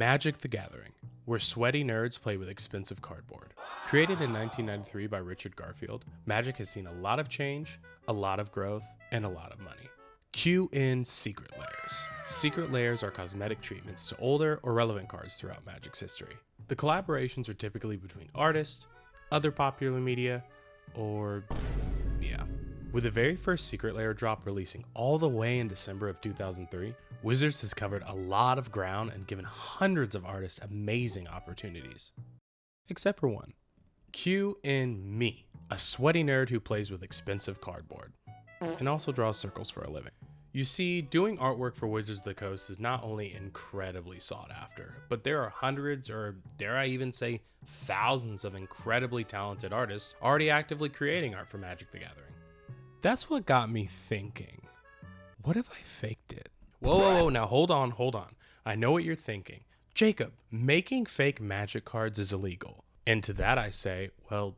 Magic the Gathering, where sweaty nerds play with expensive cardboard. Created in 1993 by Richard Garfield, Magic has seen a lot of change, a lot of growth, and a lot of money. Cue in Secret Layers. Secret Layers are cosmetic treatments to older or relevant cards throughout Magic's history. The collaborations are typically between artists, other popular media, or yeah. With the very first Secret Layer drop releasing all the way in December of 2003, Wizards has covered a lot of ground and given hundreds of artists amazing opportunities. Except for one. Cue in me, a sweaty nerd who plays with expensive cardboard and also draws circles for a living. You see, doing artwork for Wizards of the Coast is not only incredibly sought after, but there are hundreds, or dare I even say thousands of incredibly talented artists already actively creating art for Magic the Gathering. That's what got me thinking, what if I faked it? Whoa, now hold on. I know what you're thinking. Jacob, making fake Magic cards is illegal. And to that I say, well,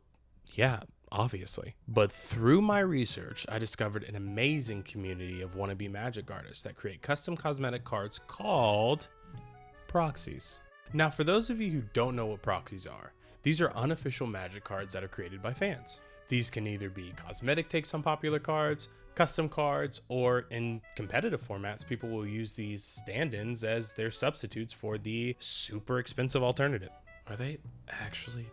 yeah, obviously. But through my research, I discovered an amazing community of wannabe Magic artists that create custom cosmetic cards called proxies. Now, for those of you who don't know what proxies are, these are unofficial Magic cards that are created by fans. These can either be cosmetic takes on popular cards, custom cards, or in competitive formats, people will use these stand-ins as their substitutes for the super expensive alternative. Are they actually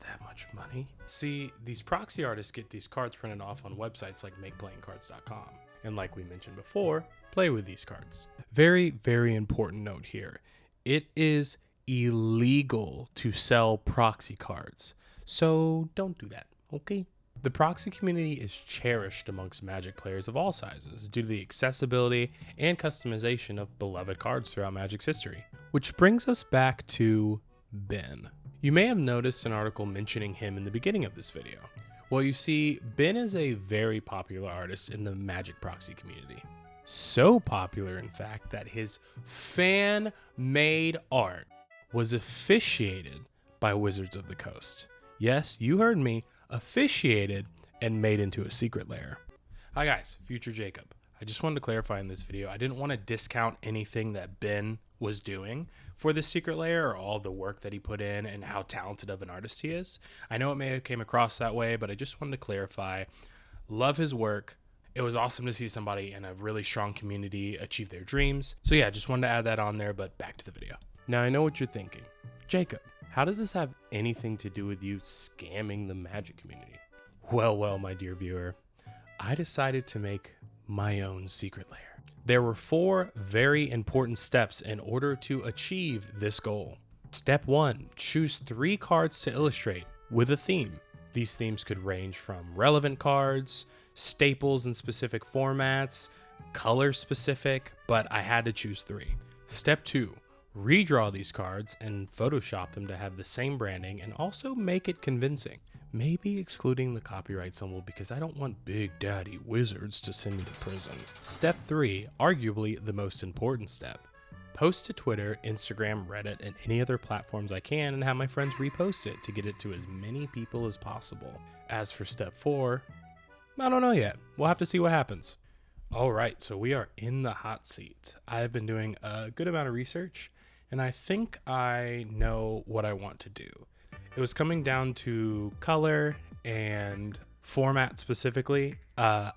that much money? See, these proxy artists get these cards printed off on websites like makeplayingcards.com. And like we mentioned before, play with these cards. Very, very important note here. It is illegal to sell proxy cards. So don't do that, okay? The proxy community is cherished amongst Magic players of all sizes due to the accessibility and customization of beloved cards throughout Magic's history. Which brings us back to Ben. You may have noticed an article mentioning him in the beginning of this video. Well, you see, Ben is a very popular artist in the Magic proxy community. So popular, in fact, that his fan-made art was officiated by Wizards of the Coast. Yes, you heard me, officiated and made into a secret layer. Hi guys, Future Jacob. I just wanted to clarify in this video, I didn't want to discount anything that Ben was doing for this secret layer or all the work that he put in and how talented of an artist he is. I know it may have came across that way, but I just wanted to clarify. Love his work. It was awesome to see somebody in a really strong community achieve their dreams. So yeah, just wanted to add that on there, but back to the video. Now I know what you're thinking. Jacob, how does this have anything to do with you scamming the Magic community? Well, my dear viewer, I decided to make my own secret layer. There were 4 very important steps in order to achieve this goal. Step 1, choose 3 cards to illustrate with a theme. These themes could range from relevant cards, staples in specific formats, color specific, but I had to choose 3. Step 2, redraw these cards and Photoshop them to have the same branding and also make it convincing. Maybe excluding the copyright symbol because I don't want Big Daddy Wizards to send me to prison. Step 3, arguably the most important step. Post to Twitter, Instagram, Reddit, and any other platforms I can and have my friends repost it to get it to as many people as possible. As for step 4, I don't know yet. We'll have to see what happens. Alright, so we are in the hot seat. I've been doing a good amount of research and I think I know what I want to do. It was coming down to color and format specifically. I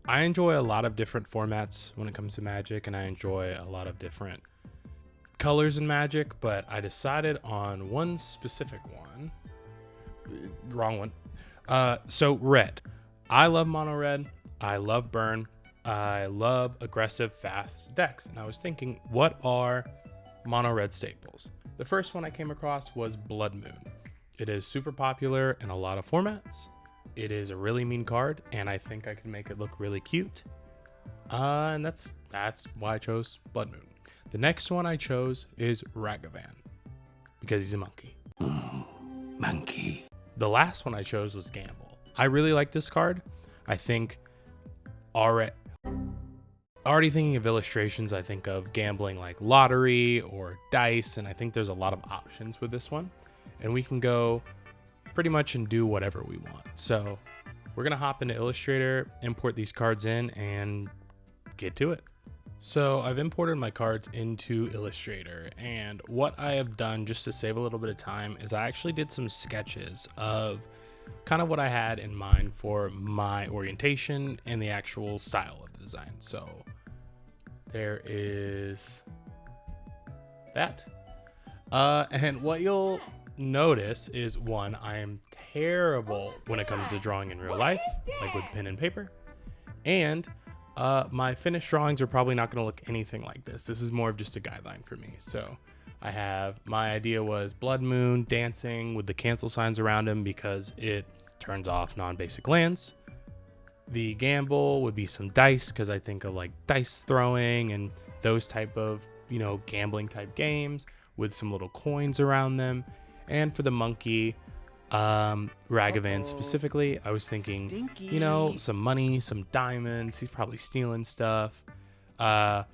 enjoy a lot of different formats when it comes to Magic, and I enjoy a lot of different colors in Magic, but I decided on one specific one. Wrong one. So red. I love mono red. I love burn. I love aggressive, fast decks. And I was thinking, what are mono red staples? The first one I came across was Blood Moon. It is super popular in a lot of formats. It is a really mean card, and I think I can make it look really cute. And that's why I chose Blood Moon. The next one I chose is Ragavan, because he's a monkey. Monkey. The last one I chose was Gamble. I really like this card. I think already thinking of illustrations, I think of gambling like lottery or dice, and I think there's a lot of options with this one. And we can go pretty much and do whatever we want. So we're gonna hop into Illustrator, import these cards in, and get to it. So I've imported my cards into Illustrator, and what I have done just to save a little bit of time is I actually did some sketches of kind of what I had in mind for my orientation and the actual style of the design. So there is that. And what you'll notice is, one, I am terrible when it comes to drawing in real life, like with pen and paper. And my finished drawings are probably not going to look anything like this. This is more of just a guideline for me. So my idea was Blood Moon dancing with the cancel signs around him because it turns off non-basic lands. The gamble would be some dice because I think of like dice throwing and those type of, gambling type games with some little coins around them. And for the monkey, Ragavan specifically, I was thinking, Stinky. some money, some diamonds. He's probably stealing stuff. Kind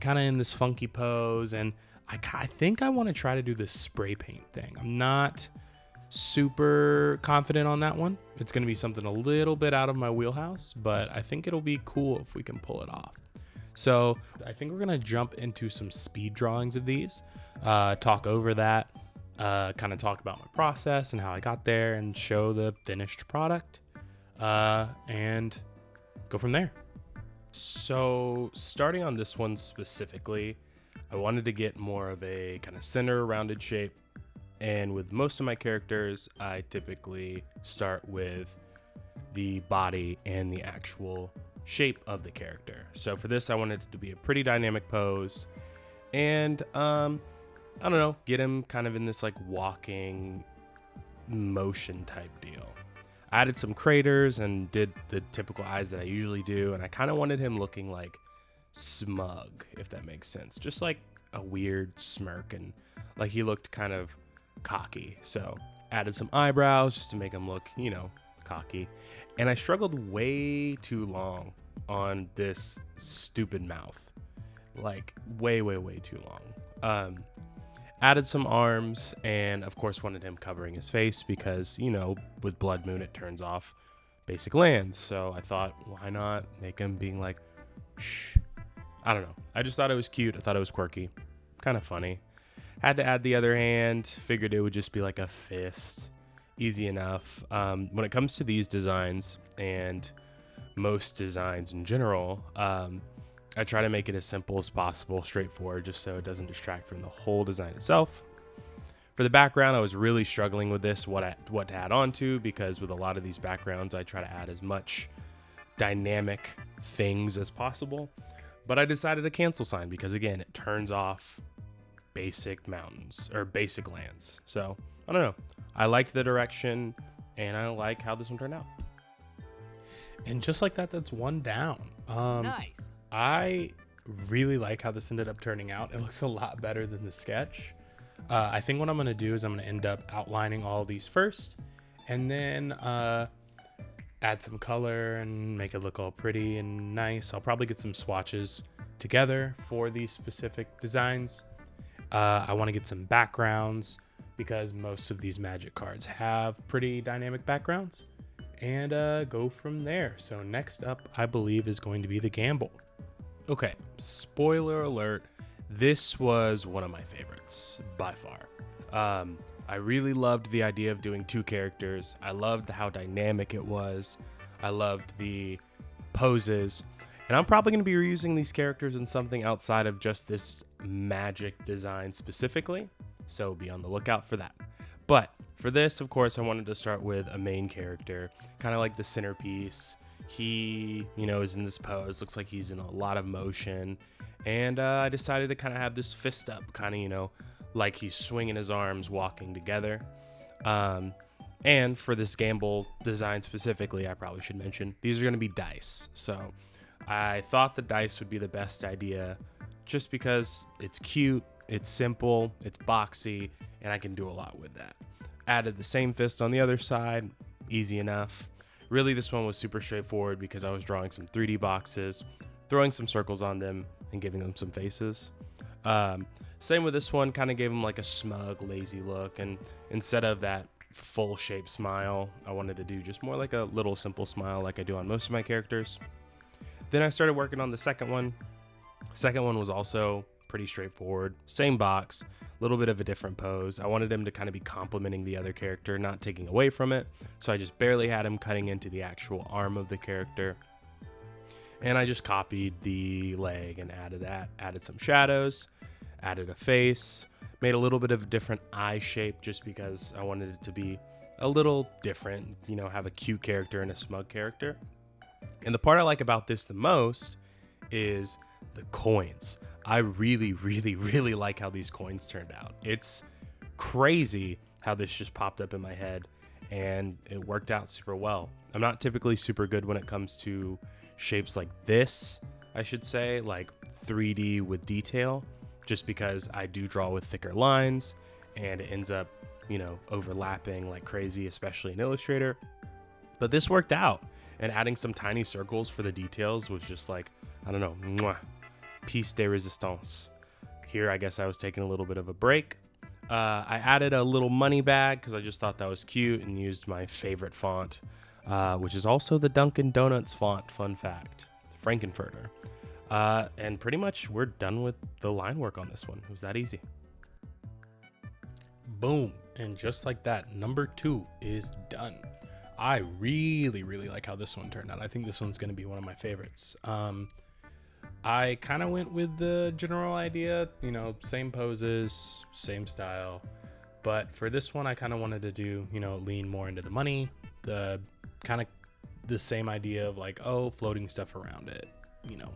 of in this funky pose. And I think I want to try to do this spray paint thing. I'm not super confident on that one. It's going to be something a little bit out of my wheelhouse, but I think it'll be cool if we can pull it off. So I think we're going to jump into some speed drawings of these, talk over that, kind of talk about my process and how I got there and show the finished product, and go from there. So starting on this one specifically, I wanted to get more of a kind of center rounded shape. And with most of my characters, I typically start with the body and the actual shape of the character. So for this, I wanted it to be a pretty dynamic pose. And I don't know, get him kind of in this like walking motion type deal. I added some craters and did the typical eyes that I usually do. And I kind of wanted him looking like smug, if that makes sense. Just like a weird smirk, and like he looked kind of cocky. So added some eyebrows just to make him look, cocky. And I struggled way too long on this stupid mouth. Like way too long. Added some arms, and of course wanted him covering his face because, with Blood Moon it turns off basic lands. So I thought, why not make him being like, shh. I don't know. I just thought it was cute. I thought it was quirky. Kind of funny. Had to add the other hand. Figured it would just be like a fist. Easy enough. When it comes to these designs and most designs in general, I try to make it as simple as possible, straightforward, just so it doesn't distract from the whole design itself. For the background, I was really struggling with this, what to add on to, because with a lot of these backgrounds, I try to add as much dynamic things as possible. But I decided a cancel sign because, again, it turns off basic mountains or basic lands. So I don't know. I liked the direction and I like how this one turned out. And just like that, that's one down. Nice. I really like how this ended up turning out. It looks a lot better than the sketch. I think what I'm going to do is I'm going to end up outlining all these first and then add some color and make it look all pretty and nice. I'll probably get some swatches together for these specific designs. I want to get some backgrounds because most of these Magic cards have pretty dynamic backgrounds, and go from there. So next up, I believe, is going to be the gamble. Okay, spoiler alert. This was one of my favorites by far. I really loved the idea of doing two characters. I loved how dynamic it was. I loved the poses. And I'm probably going to be reusing these characters in something outside of just this Magic design specifically. So be on the lookout for that. But for this, of course, I wanted to start with a main character, kind of like the centerpiece. He, is in this pose. Looks like he's in a lot of motion. And I decided to kind of have this fist up, kind of, like he's swinging his arms, walking together. And for this gamble design specifically, I probably should mention, these are going to be dice. So I thought the dice would be the best idea just because it's cute, it's simple, it's boxy, and I can do a lot with that. Added the same fist on the other side, easy enough. Really, this one was super straightforward because I was drawing some 3D boxes, throwing some circles on them, and giving them some faces. Same with this one, kind of gave them like a smug, lazy look, and instead of that full shape smile, I wanted to do just more like a little simple smile like I do on most of my characters. Then I started working on the second one, Second one was also pretty straightforward. Same box, a little bit of a different pose. I wanted him to kind of be complementing the other character, not taking away from it. So I just barely had him cutting into the actual arm of the character. And I just copied the leg and added some shadows, added a face, made a little bit of a different eye shape just because I wanted it to be a little different, you know, have a cute character and a smug character. And the part I like about this the most is the coins. I really, really, really like how these coins turned out. It's crazy how this just popped up in my head and it worked out super well. I'm not typically super good when it comes to shapes like this, I should say, like 3D with detail, just because I do draw with thicker lines and it ends up, you know, overlapping like crazy, especially in Illustrator. But this worked out, and adding some tiny circles for the details was just like, I don't know, mwah, piece de resistance. Here, I guess I was taking a little bit of a break. I added a little money bag because I just thought that was cute and used my favorite font, which is also the Dunkin' Donuts font, fun fact, Frankenfurter. And pretty much we're done with the line work on this one. It was that easy. Boom. And just like that, number 2 is done. I really, really like how this one turned out. I think this one's going to be one of my favorites. I kind of went with the general idea, you know, same poses, same style. But for this one, I kind of wanted to do, you know, lean more into the money, the kind of the same idea of like, oh, floating stuff around it, you know,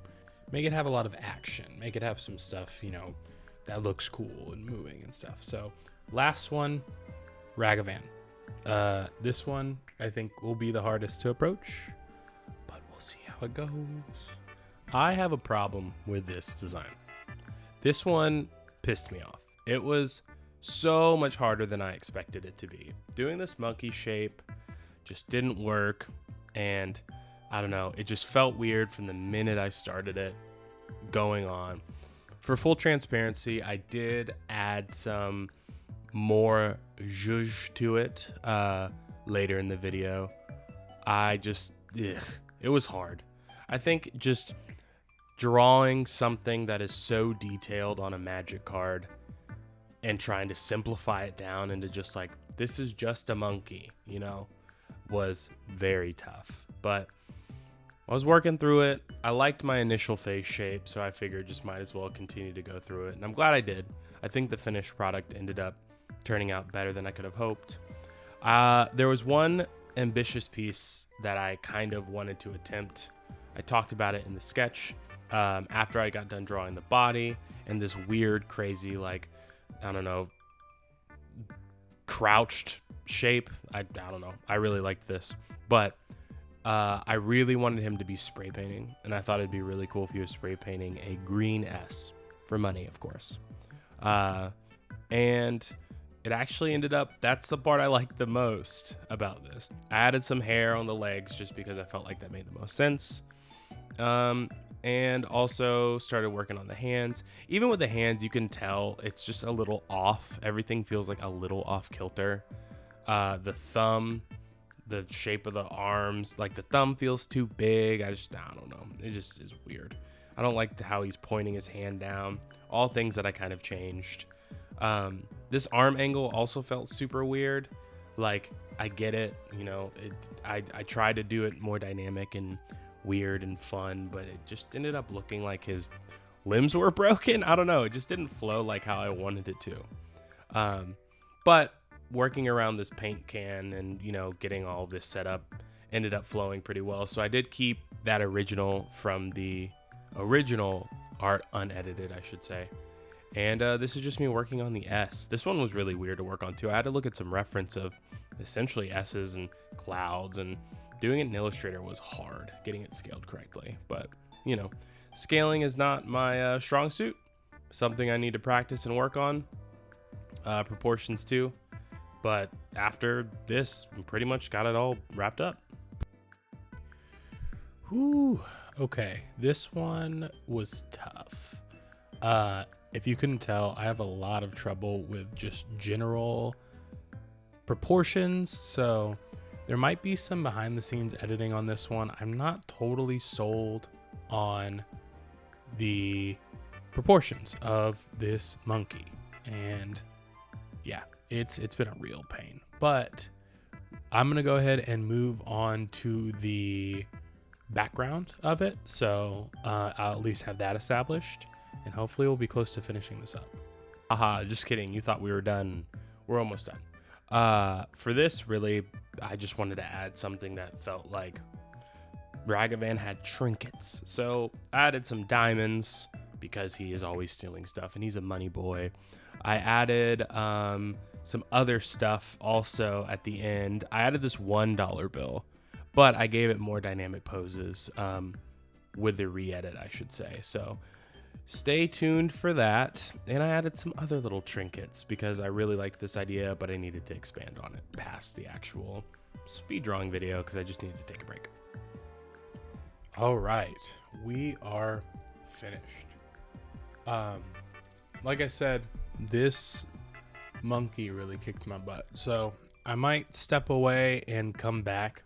make it have a lot of action, make it have some stuff, you know, that looks cool and moving and stuff. So last one, Ragavan. This one I think will be the hardest to approach, but we'll see how it goes. I have a problem with this design. This one pissed me off. It was so much harder than I expected it to be. Doing this monkey shape just didn't work, and I don't know, it just felt weird from the minute I started it going on. For full transparency, I did add some more zhuzh to it later in the video. It was hard. I think just drawing something that is so detailed on a Magic card and trying to simplify it down into just like, this is just a monkey, you know, was very tough. But I was working through it. I liked my initial face shape, so I figured just might as well continue to go through it. And I'm glad I did. I think the finished product ended up turning out better than I could have hoped. There was one ambitious piece that I kind of wanted to attempt. I talked about it in the sketch after I got done drawing the body and this weird, crazy, like, I don't know, crouched shape. I don't know. I really liked this. But I really wanted him to be spray painting, and I thought it'd be really cool if he was spray painting a green S for money, of course. And it actually ended up, that's the part I liked the most about this. I added some hair on the legs just because I felt like that made the most sense. And also started working on the hands. Even with the hands, you can tell it's just a little off. Everything feels like a little off kilter. The thumb, the shape of the arms, like the thumb feels too big. I don't know. It just is weird. I don't like how he's pointing his hand down. All things that I kind of changed. This arm angle also felt super weird. Like, I get it, you know, I tried to do it more dynamic and weird and fun, but it just ended up looking like his limbs were broken. I don't know. It just didn't flow like how I wanted it to. But working around this paint can and, you know, getting all of this set up ended up flowing pretty well. So I did keep that original from the original art unedited, I should say. And this is just me working on the S. This one was really weird to work on too. I had to look at some reference of essentially S's and clouds, and doing it in Illustrator was hard, getting it scaled correctly. But, you know, scaling is not my strong suit. Something I need to practice and work on. Proportions too. But after this, I pretty much got it all wrapped up. Whew. Okay, this one was tough. If you couldn't tell, I have a lot of trouble with just general proportions, so there might be some behind the scenes editing on this one. I'm not totally sold on the proportions of this monkey. And yeah, it's been a real pain. But I'm gonna go ahead and move on to the background of it, so I'll at least have that established, and hopefully we'll be close to finishing this up. Haha, just kidding. You thought we were done. We're almost done. For this, really, I just wanted to add something that felt like Ragavan had trinkets. So I added some diamonds because he is always stealing stuff and he's a money boy. I added some other stuff also at the end. I added this $1 bill, but I gave it more dynamic poses with the re-edit, I should say. So stay tuned for that. And I added some other little trinkets because I really liked this idea, but I needed to expand on it past the actual speed drawing video because I just needed to take a break. All right, we are finished. Like I said, this monkey really kicked my butt, so I might step away and come back.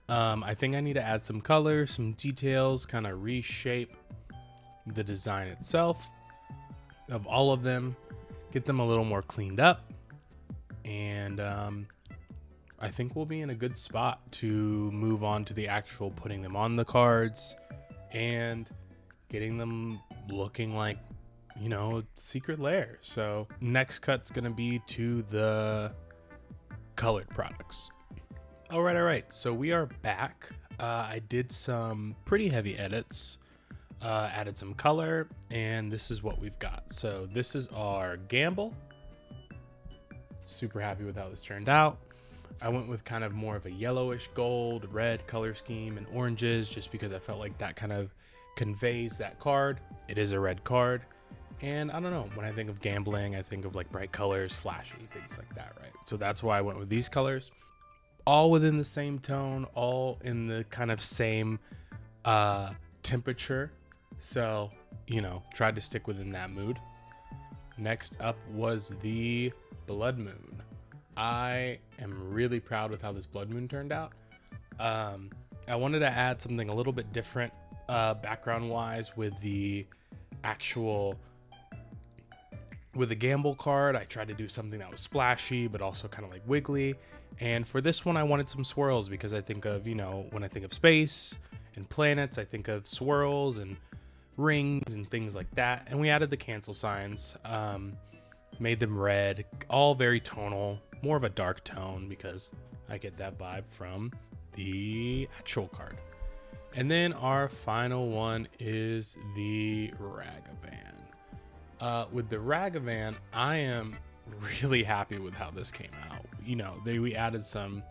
I think I need to add some color, some details, kind of reshape the design itself of all of them, get them a little more cleaned up, and I think we'll be in a good spot to move on to the actual putting them on the cards and getting them looking like, you know, secret lair. So next cut's gonna be to the colored products. All right. So we are back. I did some pretty heavy edits, added some color, and this is what we've got. So this is our Gamble. Super happy with how this turned out. I went with kind of more of a yellowish gold, red color scheme and oranges just because I felt like that kind of conveys that card. It is a red card. And I don't know, when I think of gambling, I think of like bright colors, flashy, things like that, right? So that's why I went with these colors. All within the same tone, all in the kind of same temperature. So, you know, tried to stick within that mood. Next up was the Blood Moon. I am really proud with how this Blood Moon turned out. I wanted to add something a little bit different background-wise with the actual... With the Gamble card, I tried to do something that was splashy, but also kind of like wiggly. And for this one, I wanted some swirls because I think of, you know, when I think of space and planets, I think of swirls and rings and things like that. And we added the cancel signs, made them red, all very tonal, more of a dark tone because I get that vibe from the actual card. And then our final one is the Ragavan. With the Ragavan, I am really happy with how this came out. You know, we added some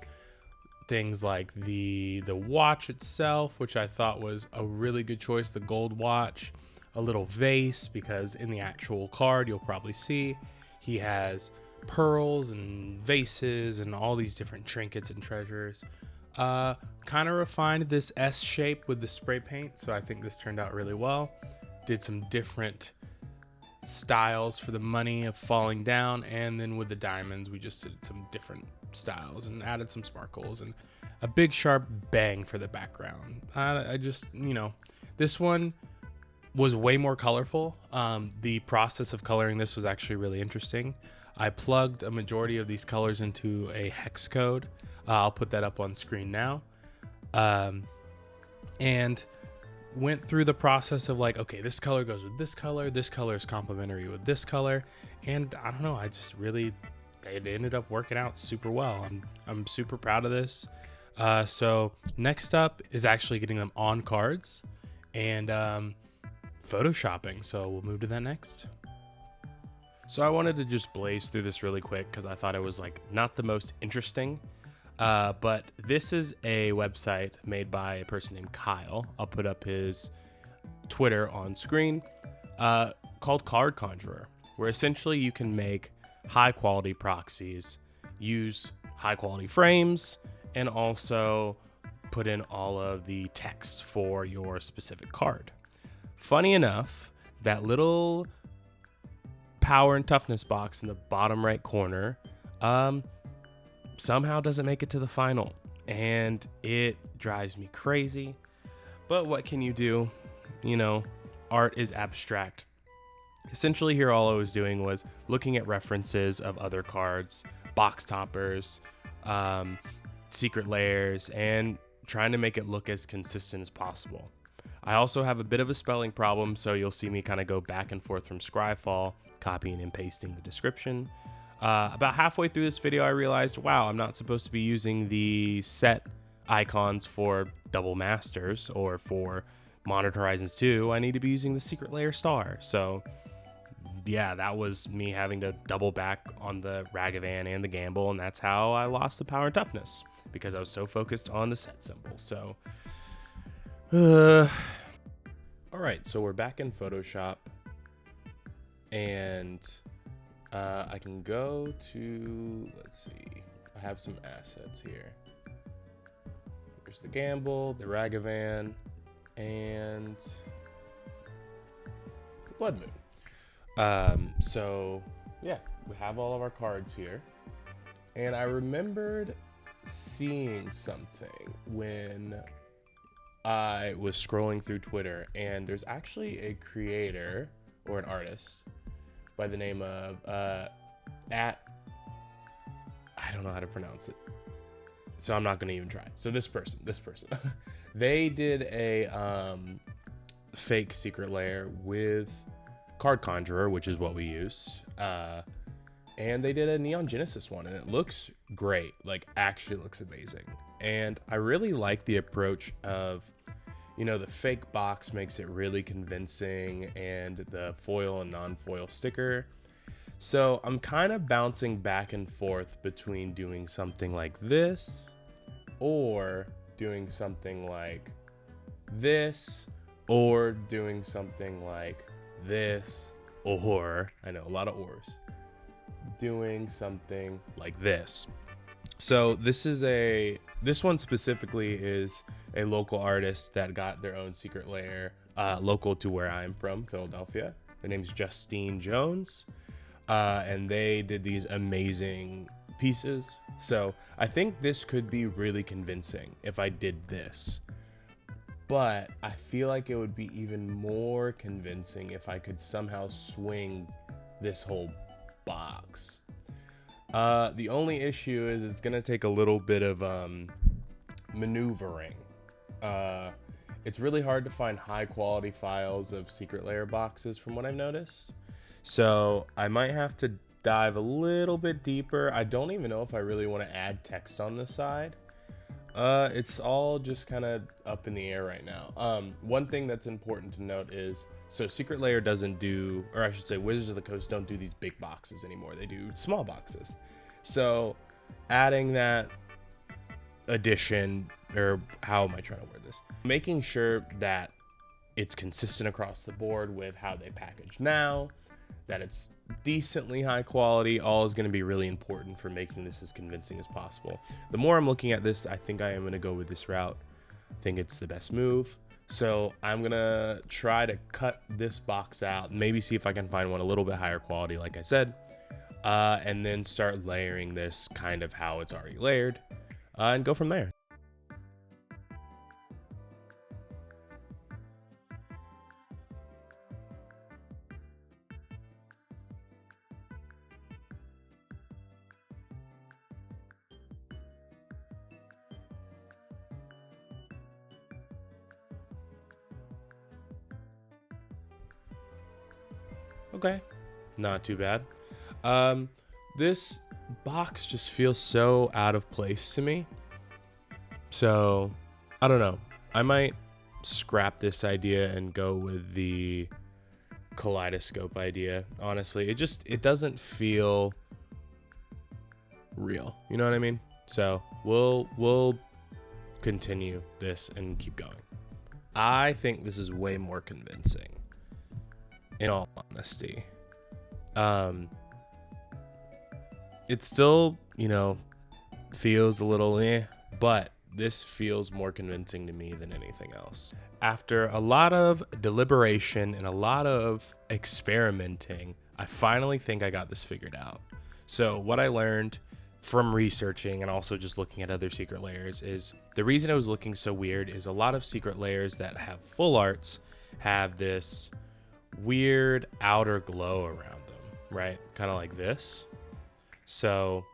things like the watch itself, which I thought was a really good choice, the gold watch, a little vase, because in the actual card, you'll probably see he has pearls and vases and all these different trinkets and treasures. Kind of refined this S shape with the spray paint, so I think this turned out really well. Did some different styles for the money of falling down, and then with the diamonds we just did some different styles and added some sparkles and a big sharp bang for the background. I just, you know, this one was way more colorful. The process of coloring this was actually really interesting. I plugged a majority of these colors into a hex code. I'll put that up on screen now, and went through the process of like, okay, this color goes with this color is complementary with this color, and I don't know, I just really, it ended up working out super well. I'm super proud of this. So next up is actually getting them on cards and photoshopping, so we'll move to that next. So I wanted to just blaze through this really quick because I thought it was like not the most interesting. But this is a website made by a person named Kyle. I'll put up his Twitter on screen, called Card Conjurer, where essentially you can make high quality proxies, use high quality frames, and also put in all of the text for your specific card. Funny enough, that little power and toughness box in the bottom right corner, somehow doesn't make it to the final, and it drives me crazy. But what can you do? You know, art is abstract. Essentially here all I was doing was looking at references of other cards, box toppers, secret layers, and trying to make it look as consistent as possible. I also have a bit of a spelling problem, so you'll see me kind of go back and forth from Scryfall, copying and pasting the description. About halfway through this video, I realized, wow, I'm not supposed to be using the set icons for Double Masters or for Modern Horizons 2. I need to be using the Secret Layer star. So yeah, that was me having to double back on the Ragavan and the Gamble, and that's how I lost the power and toughness, because I was so focused on the set symbol. So all right, so we're back in Photoshop, and I can go to, let's see, I have some assets here. There's the Gamble, the Ragavan, and the Blood Moon. So yeah, we have all of our cards here, and I remembered seeing something when I was scrolling through Twitter, and there's actually a creator or an artist by the name of I don't know how to pronounce it, so I'm not gonna even try. So this person they did a fake secret layer with Card Conjurer, which is what we used, and they did a Neon Genesis one, and it looks great, like actually looks amazing. And I really like the approach of, you know, the fake box makes it really convincing, and the foil and non-foil sticker. So I'm kind of bouncing back and forth between doing something like this or doing something like this or doing something like this, or, I know a lot of ors, doing something like this. So this one specifically is a local artist that got their own secret layer local to where I'm from, Philadelphia. Their name's Justine Jones, and they did these amazing pieces. So I think this could be really convincing if I did this, but I feel like it would be even more convincing if I could somehow swing this whole box. The only issue is it's gonna take a little bit of maneuvering. It's really hard to find high quality files of secret layer boxes from what I've noticed, so I might have to dive a little bit deeper. I don't even know if I really want to add text on this side. It's all just kind of up in the air right now. One thing that's important to note is, so Secret Layer doesn't do, or I should say Wizards of the Coast don't do these big boxes anymore. They do small boxes. So adding that addition, or how am I trying to word this? Making sure that it's consistent across the board with how they package now, that it's decently high quality, all is going to be really important for making this as convincing as possible. The more I'm looking at this, I think I am going to go with this route. I think it's the best move. So I'm going to try to cut this box out, maybe see if I can find one a little bit higher quality, like I said, and then start layering this kind of how it's already layered, and go from there. Okay, not too bad. This box just feels so out of place to me. So, I don't know. I might scrap this idea and go with the kaleidoscope idea. Honestly, it doesn't feel real. You know what I mean? So, we'll continue this and keep going. I think this is way more convincing, in all honesty. It still, feels a little but this feels more convincing to me than anything else. After a lot of deliberation and a lot of experimenting, I finally think I got this figured out. So what I learned from researching and also just looking at other secret layers is the reason it was looking so weird is a lot of secret layers that have full arts have this weird outer glow around them, right? Kind of like this. So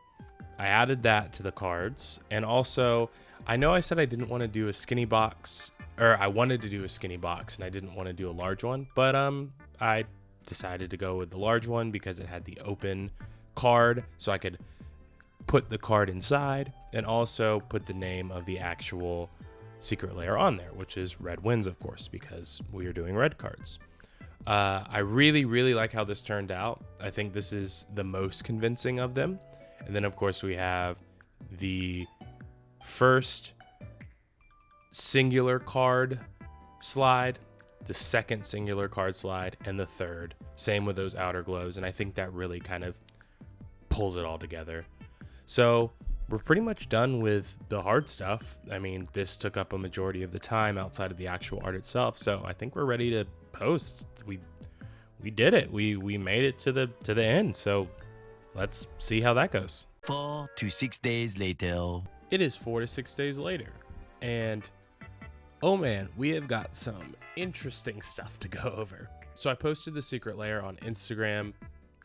I added that to the cards. And also, I know I said I didn't want to do a skinny box, or I wanted to do a skinny box and I didn't want to do a large one, but I decided to go with the large one because it had the open card, so I could put the card inside and also put the name of the actual secret layer on there, which is Red Wins, of course, because we are doing red cards. I really, really like how this turned out. I think this is the most convincing of them. And then, of course, we have the first singular card slide, the second singular card slide, and the third. Same with those outer glows. And I think that really kind of pulls it all together. So we're pretty much done with the hard stuff. I mean, this took up a majority of the time outside of the actual art itself. So I think we're ready to post. We did it. We made it to the end. So let's see how that goes. 4 to 6 days later. It is 4 to 6 days later, and oh man, we have got some interesting stuff to go over. So I posted the secret layer on Instagram,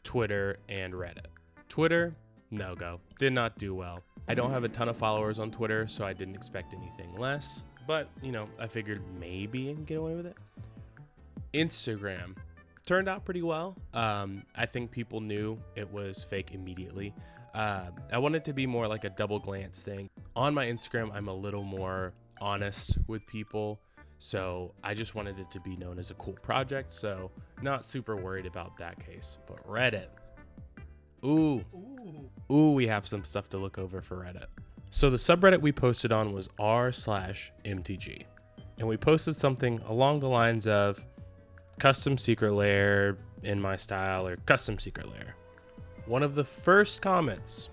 Twitter, and Reddit. Twitter, no go. Did not do well. I don't have a ton of followers on Twitter, so I didn't expect anything less, but you know, I figured maybe I can get away with it. Instagram turned out pretty well. I think people knew it was fake immediately. I want it to be more like a double glance thing. On my Instagram, I'm a little more honest with people, so I just wanted it to be known as a cool project, so not super worried about that case. But Reddit, ooh, we have some stuff to look over for Reddit. So the subreddit we posted on was r/MTG, and we posted something along the lines of custom secret layer in my style, or custom secret layer. One of the first comments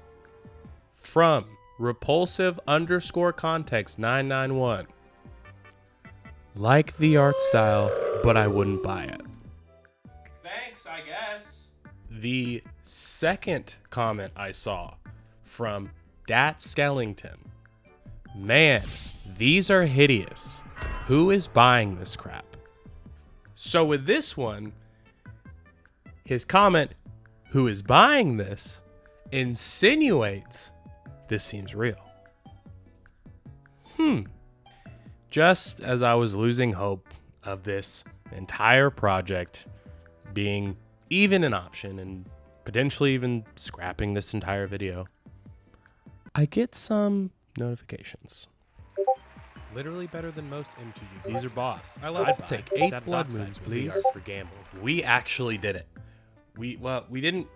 from repulsive_context991. Like the art style, but I wouldn't buy it. Thanks, I guess. The second comment I saw from Dat Skellington. Man, these are hideous. Who is buying this crap? So with this one, his comment, who is buying this, insinuates this seems real. Just as I was losing hope of this entire project being even an option and potentially even scrapping this entire video, I get some notifications. Literally better than most MTG. These are boss. I'd take 8 blood moons, please. For gamble. We actually did it. We didn't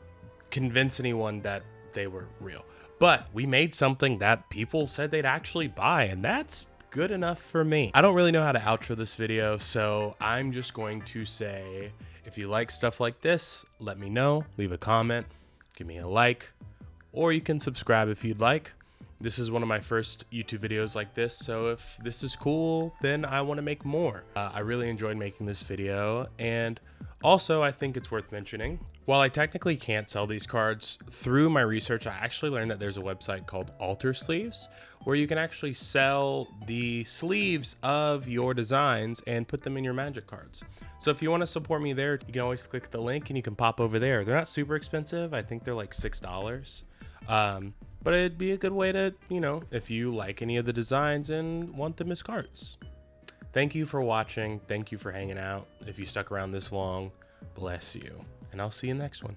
convince anyone that they were real, but we made something that people said they'd actually buy, and that's good enough for me. I don't really know how to outro this video, so I'm just going to say, if you like stuff like this, let me know, leave a comment, give me a like, or you can subscribe if you'd like. This is one of my first YouTube videos like this, so if this is cool, then I want to make more. I really enjoyed making this video, and also I think it's worth mentioning, while I technically can't sell these cards, through my research I actually learned that there's a website called Alter Sleeves, where you can actually sell the sleeves of your designs and put them in your Magic cards. So if you want to support me there, you can always click the link and you can pop over there. They're not super expensive. I think they're like $6. But it'd be a good way to, you know, if you like any of the designs and want them as cards. Thank you for watching. Thank you for hanging out. If you stuck around this long, bless you. And I'll see you next one.